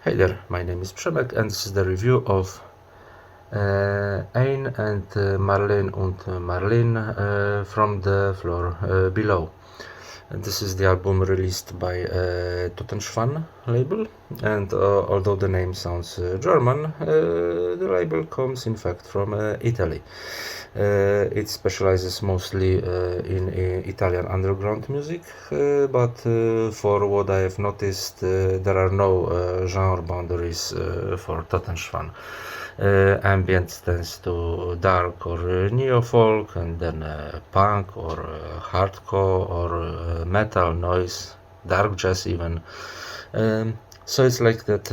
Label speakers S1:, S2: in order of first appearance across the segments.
S1: Hey there, my name is Przemek and this is the review of Ayn and Marlen und Marlen from the floor below. And this is the album released by Totenschwan label, and although the name sounds German, the label comes in fact from Italy. It specializes mostly in Italian underground music, but for what I have noticed, there are no genre boundaries for Totenschwan. Ambient tends to dark or neo-folk, and then punk or hardcore or metal, noise, dark jazz even. So it's like that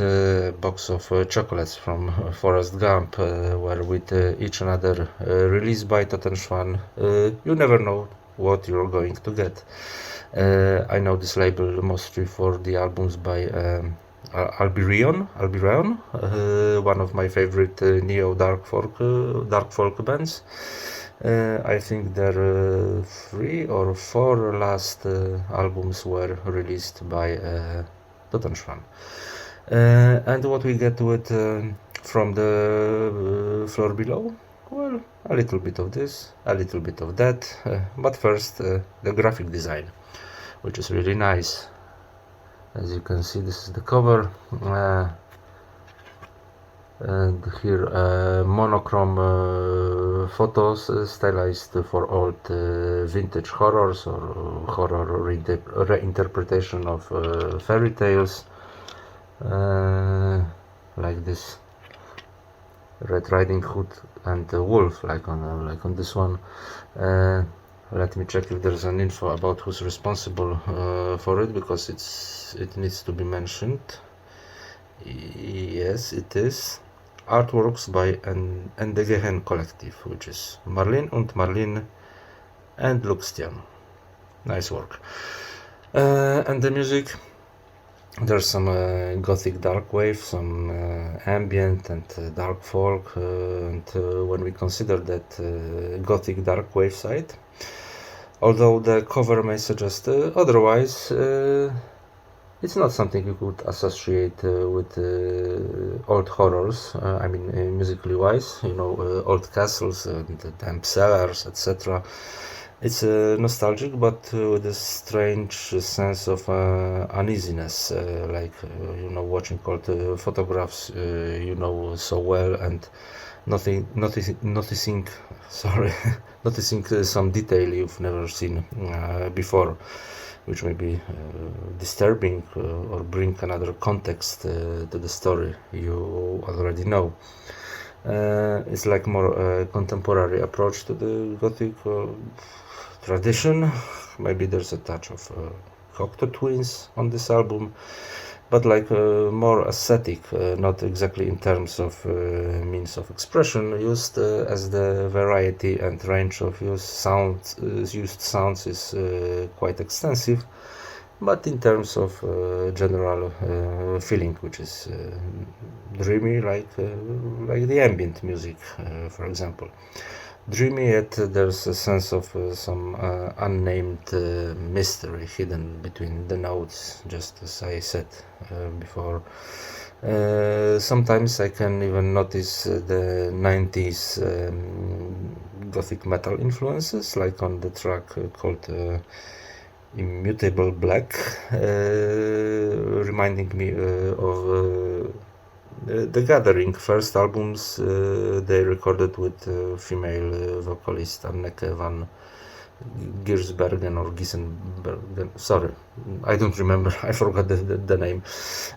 S1: box of chocolates from Forrest Gump, where with each another release by Totenschwan, you never know what you're going to get. I know this label mostly for the albums by Albirion, one of my favorite neo dark folk bands. I think their 3 or 4 last albums were released by Totenschwan. And what we get with from the floor below? Well, a little bit of this, a little bit of that, but first the graphic design, which is really nice. As you can see, this is the cover, and here monochrome photos stylized for old vintage horrors or horror reinterpretation of fairy tales, like this Red Riding Hood and the wolf, like on this one. Let me check if there's an info about who's responsible for it, because it needs to be mentioned. Yes, it is. Artworks by Endegehen Collective, which is Marlen und Marlen and Luxtian. Nice work. And the music, there's some gothic dark wave, some ambient and dark folk, and when we consider that gothic dark wave side, although the cover may suggest otherwise, it's not something you could associate with old horrors. I mean, musically wise, old castles and damp cellars, etc. It's nostalgic, but with a strange sense of uneasiness, like watching old photographs so well, and noticing some detail you've never seen before, which may be disturbing or bring another context to the story you already know. It's like more contemporary approach to the Gothic tradition. Maybe there's a touch of Cocteau Twins on this album, but like more aesthetic, not exactly in terms of means of expression used, as the variety and range of used sounds is quite extensive, but in terms of general feeling, which is dreamy, like the ambient music, for example. Dreamy, yet there's a sense of some unnamed mystery hidden between the notes, just as I said before. Sometimes I can even notice the 90s gothic metal influences, like on the track called Immutable Black, reminding me of The Gathering first albums they recorded with female vocalist Anneke van Giersbergen or Gissenbergen. Sorry, I don't remember. I forgot the name.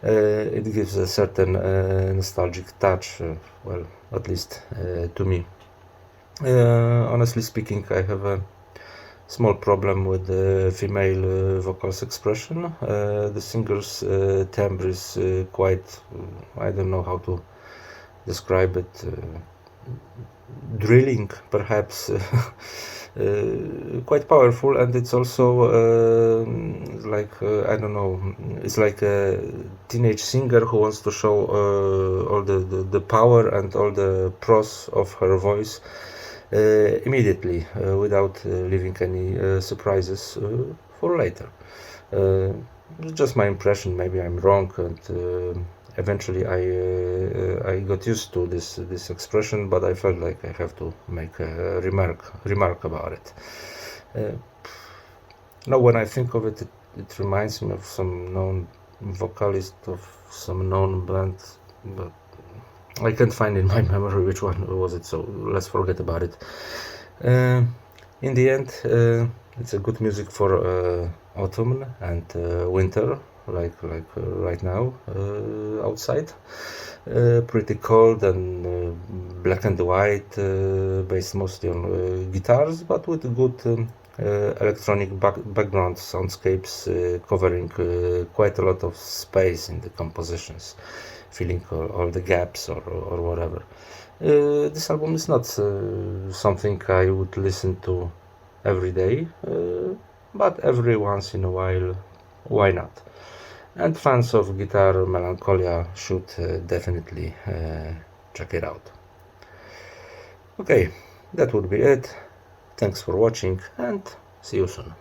S1: It gives a certain nostalgic touch, well, at least to me. Honestly speaking, I have a small problem with the female vocals expression. The singer's timbre is quite, I don't know how to describe it, drilling perhaps, quite powerful, and it's also I don't know, it's like a teenage singer who wants to show all the power and all the pros of her voice immediately, without leaving any surprises for later. It's just my impression. Maybe I'm wrong, and eventually I got used to this expression, but I felt like I have to make a remark about it. Now, when I think of it, it reminds me of some known vocalist of some known band, but I can't find in my memory which one was it, so let's forget about it. In the end, it's a good music for autumn and winter, like right now outside. Pretty cold and black and white, based mostly on guitars, but with good electronic background soundscapes, covering quite a lot of space in the compositions, filling all the gaps or whatever. This album is not something I would listen to every day, but every once in a while, why not? And fans of guitar melancholia should definitely check it out. Okay, that would be it. Thanks for watching and see you soon.